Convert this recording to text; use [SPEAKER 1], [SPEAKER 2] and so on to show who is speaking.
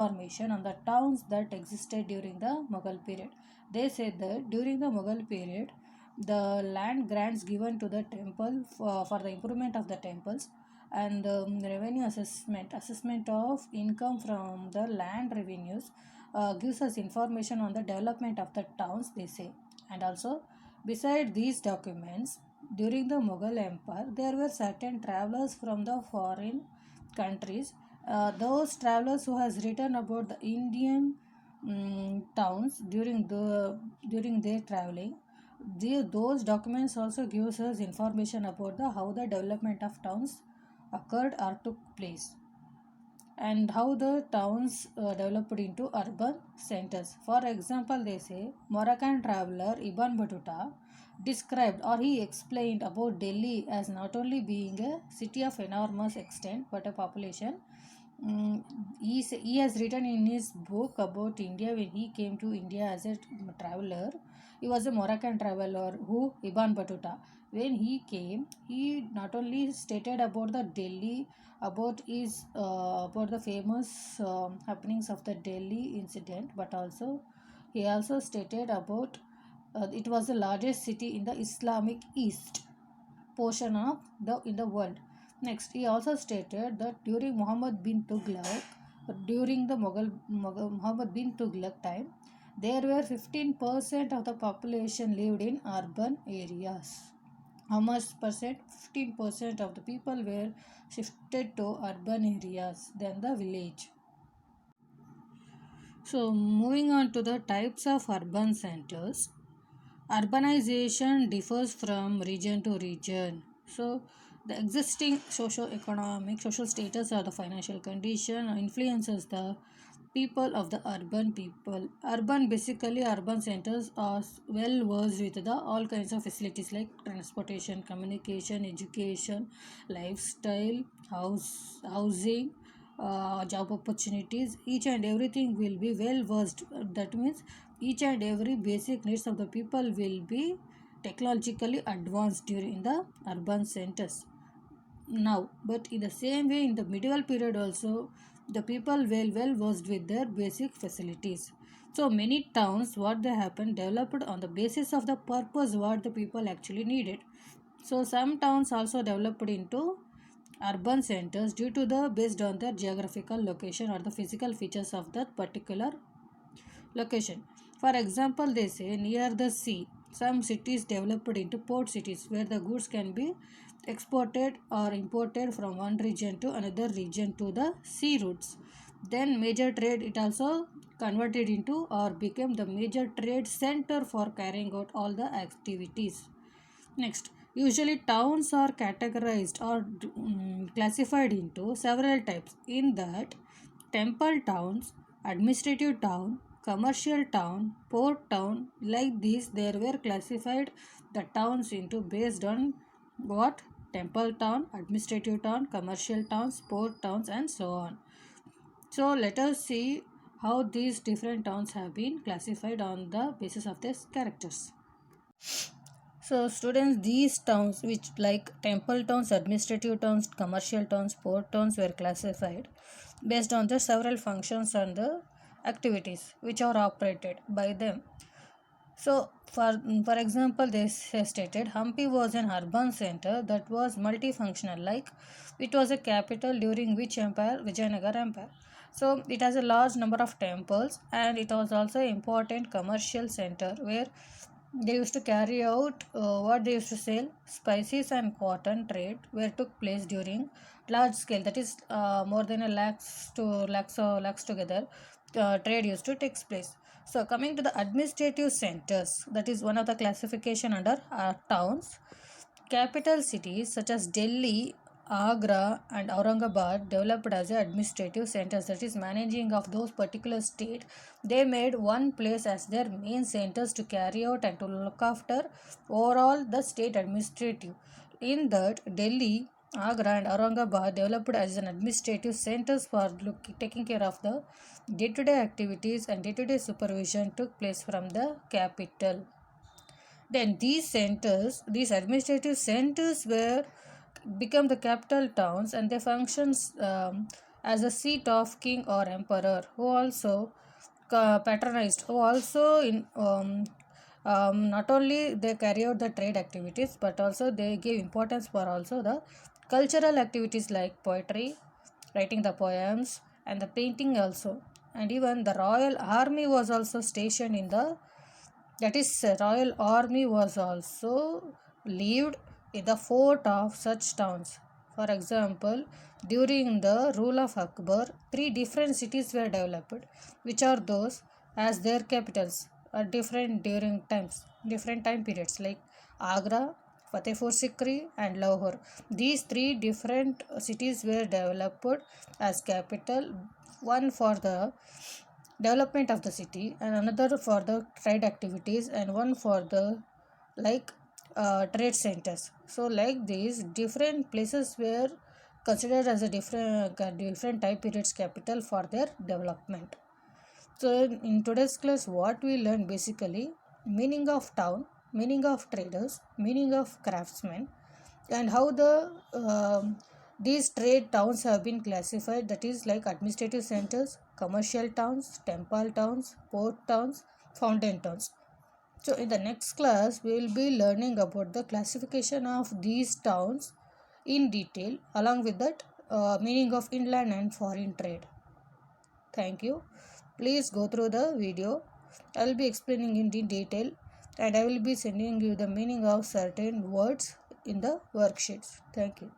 [SPEAKER 1] information on the towns that existed during the Mughal period. They said that during the Mughal period, the land grants given to the temple for the improvement of the temples and revenue assessment of income from the land revenues gives us information on the development of the towns, they say. And also, beside these documents, during the Mughal Empire, there were certain travelers from the foreign countries. Those travelers who has written about the Indian towns during their traveling, those documents also gives us information about the how the development of towns occurred or took place and how the towns developed into urban centers. For example, they say Moroccan traveler Ibn Battuta described or he explained about Delhi as not only being a city of enormous extent but a population. He has written in his book about India when he came to India as a traveler. He was a Moroccan traveler who Ibn Battuta. When he came, he not only stated about the Delhi, about the famous happenings of the Delhi incident, but also he also stated about it was the largest city in the Islamic East portion of the in the world. Next, he also stated that during the Muhammad bin Tughlaq time, there were 15% of the population lived in urban areas. How much percent? 15% of the people were shifted to urban areas than the village. So, moving on to the types of urban centers. Urbanization differs from region to region. So, the existing socio-economic, social status or the financial condition influences the people of the urban people. Urban centers are well versed with the all kinds of facilities like transportation, communication, education, lifestyle, housing, job opportunities. Each and everything will be well versed. That means each and every basic needs of the people will be technologically advanced during the urban centers now. But in the same way, in the medieval period also, the people were well versed with their basic facilities. So many towns, what they happened, developed on the basis of the purpose what the people actually needed. So some towns also developed into urban centers due to the based on their geographical location or the physical features of that particular location. For example, they say near the sea, some cities developed into port cities where the goods can be exported or imported from one region to another region to the sea routes. Then major trade it also converted into or became the major trade center for carrying out all the activities. Next, usually towns are categorized or classified into several types. In that, temple towns, administrative town, commercial town, port town, like these, there were classified the towns into based on what? Temple town, administrative town, commercial towns, port towns, and so on. So let us see how these different towns have been classified on the basis of their characters. So students, these towns which like temple towns, administrative towns, commercial towns, port towns were classified based on the several functions and the activities which are operated by them. So for example, they stated Hampi was an urban center that was multifunctional, like it was a capital during which empire? Vijayanagar Empire. So it has a large number of temples and it was also an important commercial center where they used to carry out what they used to sell spices and cotton trade where took place during large scale, that is more than a lakhs together trade used to take place. So coming to the administrative centers, that is one of the classification under towns. Capital cities such as Delhi, Agra and Aurangabad developed as administrative centers, that is managing of those particular state. They made one place as their main centers to carry out and to look after overall the state administrative. In that, Delhi, Agra and Aurangabad developed as an administrative centers for taking care of the day-to-day activities and day-to-day supervision took place from the capital. Then these administrative centers were become the capital towns and their functions as a seat of king or emperor, who also patronized, who also not only they carry out the trade activities, but also they give importance for also the cultural activities like poetry, writing the poems, and the painting also. And even the royal army was also stationed in the, that is, royal army was also lived in the fort of such towns. For example, during the rule of Akbar, three different cities were developed, which are those as their capitals are different during times, different time periods, like Agra, Fatehpur Sikri, and Lahore. These three different cities were developed as capital, one for the development of the city and another for the trade activities and one for the like trade centers. So like these different places were considered as a different time periods capital for their development. So in today's class, what we learn basically meaning of town, meaning of traders, meaning of craftsmen, and how the these trade towns have been classified. That is like administrative centers, commercial towns, temple towns, port towns, fountain towns. So in the next class, we will be learning about the classification of these towns in detail, along with that meaning of inland and foreign trade. Thank you. Please go through the video. I will be explaining in detail, and I will be sending you the meaning of certain words in the worksheets. Thank you.